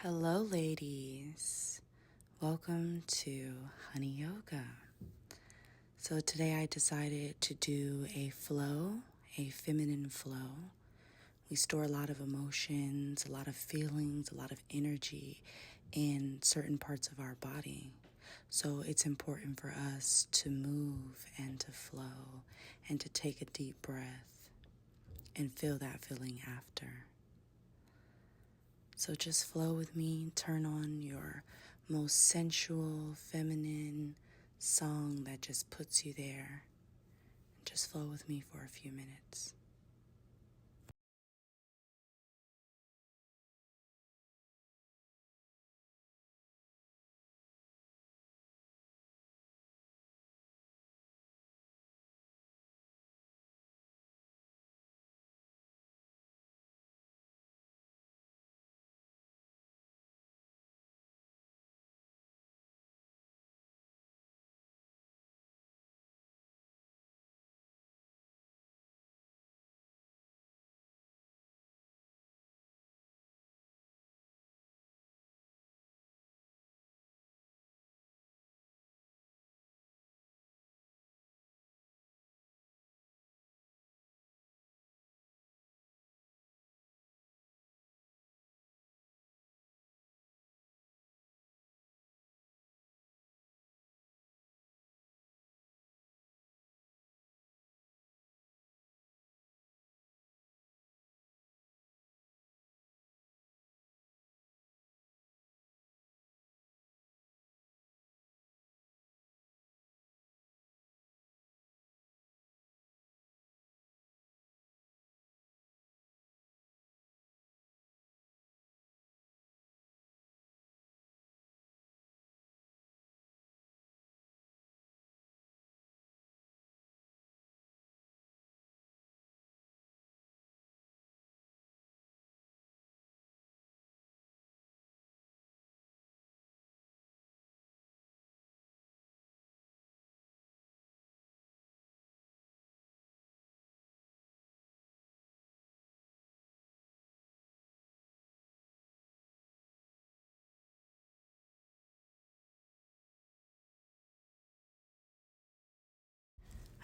Hello, ladies. Welcome to Honey Yoga. So, today I decided to do a flow, a feminine flow. We store a lot of emotions, a lot of feelings, a lot of energy in certain parts of our body. So, it's important for us to move and to flow and to take a deep breath and feel that feeling after. So just flow with me, turn on your most sensual, feminine song that just puts you there. Just flow with me for a few minutes.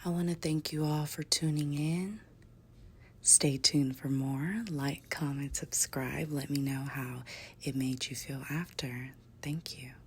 I want to thank you all for tuning in. Stay tuned for more. Like, comment, subscribe. Let me know how it made you feel after. Thank you.